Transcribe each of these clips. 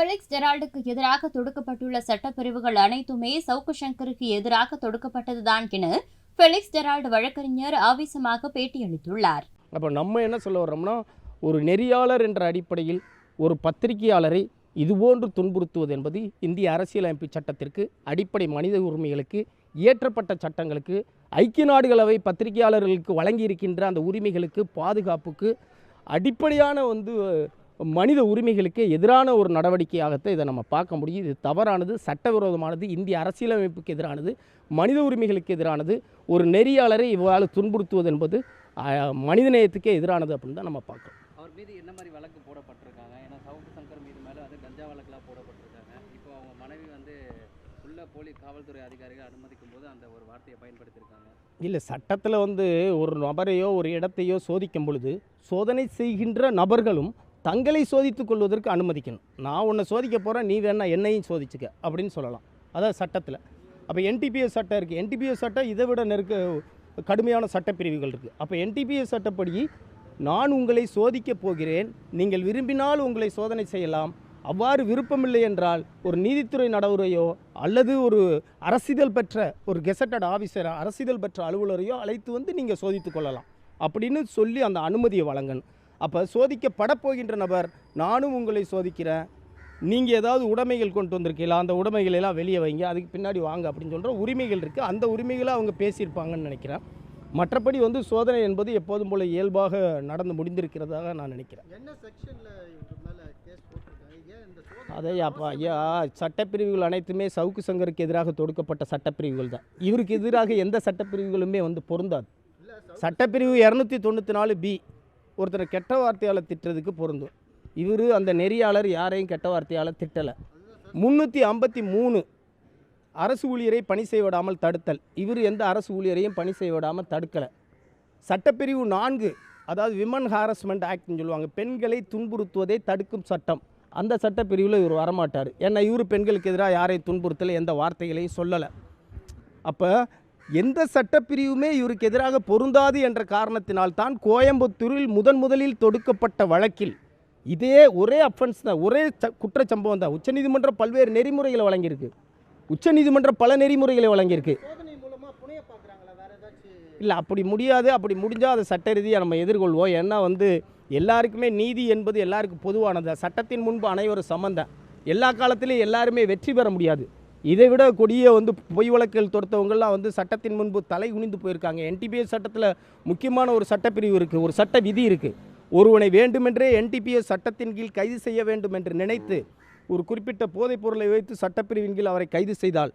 Felix ஜெரால்டுக்கு எதிராக தொடுக்கப்பட்டுள்ள சட்டப்பிரிவுகள் அனைத்துமே சவுக்கு சங்கருக்கு எதிராக தொடுக்கப்பட்டதுதான் என ஃபெலிக்ஸ் ஜெரால்டு வழக்கறிஞர் ஆவேசமாக பேட்டியளித்துள்ளார். அப்போ நம்ம என்ன சொல்ல வர்றோம்னா, ஒரு நெறியாளர் என்ற அடிப்படையில் ஒரு பத்திரிகையாளரை இதுபோன்று துன்புறுத்துவது என்பது இந்திய அரசியலமைப்பு சட்டத்திற்கு, அடிப்படை மனித உரிமைகளுக்கு, இயற்றப்பட்ட சட்டங்களுக்கு, ஐக்கிய நாடுகள் பத்திரிகையாளர்களுக்கு வழங்கியிருக்கின்ற அந்த உரிமைகளுக்கு, பாதுகாப்புக்கு, அடிப்படையான மனித உரிமைகளுக்கு எதிரான ஒரு நடவடிக்கையாகத்தான் இதை நம்ம பார்க்க முடியும். இது தவறானது, சட்டவிரோதமானது, இந்திய அரசியலமைப்புக்கு எதிரானது, மனித உரிமைகளுக்கு எதிரானது. ஒரு நெறியாளரை இவ்வாறு துன்புறுத்துவது என்பது மனிதநேயத்துக்கே எதிரானது அப்படின்னு தான் நம்ம பார்க்கணும். அவர் மீது என்ன மாதிரி வழக்கு போடப்பட்டிருக்காங்க? ஏன்னா சவுக்கு சங்கர் மீது மேலே கஞ்சா வழக்கெல்லாம் போடப்பட்டிருக்காங்க. இப்போ அவங்க மனைவி உள்ள போலீஸ் காவல்துறை அதிகாரிகள் அனுமதிக்கும் போது அந்த ஒரு வார்த்தையை பயன்படுத்தியிருக்காங்க. இல்லை, சட்டத்தில் ஒரு நபரையோ ஒரு இடத்தையோ சோதிக்கும் பொழுது சோதனை செய்கின்ற நபர்களும் தங்களை சோதித்து கொள்வதற்கு அனுமதிக்கணும். நான் உன்னை சோதிக்க போகிறேன், நீ வேணா என்னையும் சோதிச்சுக்க அப்படின்னு சொல்லலாம். அதாவது சட்டத்தில். அப்போ NTPS சட்டம் இருக்குது. NTPS சட்டம் இதை விட கடுமையான சட்டப்பிரிவுகள் இருக்குது. அப்போ NTPS சட்டப்படி நான் உங்களை சோதிக்கப் போகிறேன், நீங்கள் விரும்பினால் உங்களை சோதனை செய்யலாம், அவ்வாறு விருப்பமில்லை என்றால் ஒரு நீதித்துறை நடைமுறையோ அல்லது ஒரு அரசிதழ் பெற்ற ஒரு கெசட்டட் ஆஃபீஸர், அரசிதழ் பெற்ற அலுவலரையோ அழைத்து நீங்கள் சோதித்து கொள்ளலாம் அப்படின்னு சொல்லி அந்த அனுமதியை வழங்கணும். அப்போ சோதிக்கப்பட போகின்ற நபர், நானும் உங்களை சோதிக்கிறேன், நீங்கள் ஏதாவது உடைமைகள் கொண்டு வந்திருக்கீங்களா, அந்த உடைமைகளெல்லாம் வெளியே வைங்க, அதுக்கு பின்னாடி வாங்க அப்படின்னு சொல்கிற உரிமைகள் இருக்குது. அந்த உரிமைகளை அவங்க பேசியிருப்பாங்கன்னு நினைக்கிறேன். மற்றபடி சோதனை என்பது எப்போதும் போல இயல்பாக நடந்து முடிந்திருக்கிறதாக நான் நினைக்கிறேன். ஐயா, சட்டப்பிரிவுகள் அனைத்துமே சவுக்கு சங்கருக்கு எதிராக தொடுக்கப்பட்ட சட்டப்பிரிவுகள் தான். இவருக்கு எதிராக எந்த சட்டப்பிரிவுகளுமே பொருந்தாது. சட்டப்பிரிவு 294B ஒருத்தர் கெட்ட வார்த்தையால் திட்டுறதுக்கு பொருந்தும். இவர் அந்த நெறியாளர் யாரையும் கெட்ட வார்த்தையால் திட்டலை. 353 அரசு ஊழியரை பணி செய்ய விடாமல் தடுத்தல், இவர் எந்த அரசு ஊழியரையும் பணி செய்ய விடாமல் தடுக்கலை. சட்டப்பிரிவு 4, அதாவது விமன் ஹாரஸ்மெண்ட் ஆக்ட்னு சொல்லுவாங்க, பெண்களை துன்புறுத்துவதை தடுக்கும் சட்டம். அந்த சட்டப்பிரிவில் இவர் வரமாட்டார். ஏன்னா இவர் பெண்களுக்கு எதிராக யாரையும் துன்புறுத்தலை, எந்த வார்த்தைகளையும் சொல்லலை. அப்போ எந்த சட்டப்பிரிவுமே இவருக்கு எதிராக பொருந்தாது என்ற காரணத்தினால்தான் கோயம்புத்தூரில் முதலில் தொடுக்கப்பட்ட வழக்கில் இதே ஒரே அஃபென்ஸ் தான், ஒரே குற்றச்சம்பவம் தான். உச்சநீதிமன்றம் பல்வேறு நெறிமுறைகளை வழங்கியிருக்கு. உச்சநீதிமன்றம் பல நெறிமுறைகளை வழங்கியிருக்கு. இல்லை, அப்படி முடியாது. அப்படி முடிஞ்சால் அதை சட்ட ரீதியாக நம்ம எதிர்கொள்வோம். ஏன்னா எல்லாருக்குமே நீதி என்பது எல்லாருக்கும் பொதுவானது. சட்டத்தின் முன்பு அனைவரும் சமந்தான். எல்லா காலத்திலையும் எல்லாருமே வெற்றி பெற முடியாது. இதை விட கொடிய பொய் வழக்குகள் தொடுத்தவங்கள்லாம் சட்டத்தின் முன்பு தலை குனிந்து போயிருக்காங்க. NTPS சட்டத்தில் முக்கியமான ஒரு சட்டப்பிரிவு இருக்குது, ஒரு சட்ட விதி இருக்குது. ஒருவனை வேண்டுமென்றே NTPS சட்டத்தின் கீழ் கைது செய்ய வேண்டும் என்று நினைத்து ஒரு குறிப்பிட்ட போதைப் பொருளை வைத்து சட்டப்பிரிவின் கீழ் அவரை கைது செய்தால்,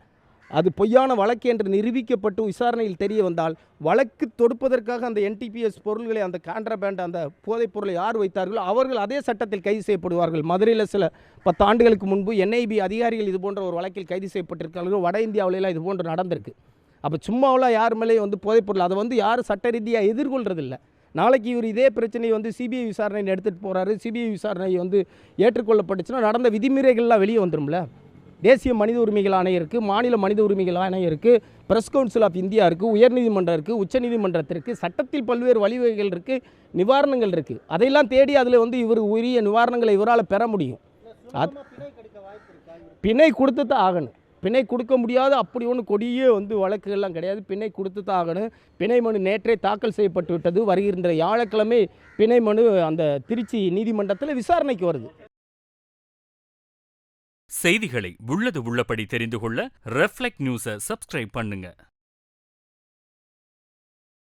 அது பொய்யான வழக்கு என்று நிரூபிக்கப்பட்டு விசாரணையில் தெரிய வந்தால், வழக்கு தொடுப்பதற்காக அந்த NTPS பொருள்களை, அந்த கான்ட்ராபேண்ட், அந்த போதைப் பொருளை யார் வைத்தார்களோ அவர்கள் அதே சட்டத்தில் கைது செய்யப்படுவார்கள். மதுரையில் சில 10 ஆண்டுகளுக்கு முன்பு NIB அதிகாரிகள் இது போன்ற ஒரு வழக்கில் கைது செய்யப்பட்டிருக்கார்கள். வட இந்தியாவிலலாம் இது போன்று நடந்திருக்கு. அப்போ சும்மாவெல்லாம் யார் மேலே போதைப் பொருள் அதை யாரும் சட்ட ரீதியாக எதிர்கொள்றதில்லை. நாளைக்கு இவர் இதே பிரச்சனையை CBI விசாரணை எடுத்துகிட்டு போகிறாரு, CBI விசாரணை ஏற்றுக்கொள்ளப்பட்டுச்சுன்னா நடந்த விதிமுறைகள்லாம் வெளியே வந்துடும்ல. தேசிய மனித உரிமைகள் ஆணையம் இருக்குது, மாநில மனித உரிமைகள் ஆணையம் இருக்குது, பிரஸ் கவுன்சில் ஆஃப் இந்தியா இருக்குது, உயர்நீதிமன்றம் இருக்குது, உச்சநீதிமன்றத்திற்கு சட்டத்தில் பல்வேறு வழிவகைகள் இருக்குது, நிவாரணங்கள் இருக்குது. அதையெல்லாம் தேடி அதில் இவர் உரிய நிவாரணங்களை இவரால் பெற முடியும். பிணை கொடுத்து தான் ஆகணும். பிணை கொடுக்க முடியாது அப்படி கொடிய வழக்குகள்லாம் கிடையாது. பிணை கொடுத்து தான் ஆகணும். பிணை மனு நேற்றே தாக்கல் செய்யப்பட்டு விட்டது. வருகின்ற வியாழக்கிழமை பிணை மனு அந்த திருச்சி நீதிமன்றத்தில் விசாரணைக்கு வருது. செய்திகளை உள்ளது உள்ளபடி தெரிந்து கொள்ள ரெஃப்ளெக்ட் நியூஸை சப்ஸ்கிரைப் பண்ணுங்க.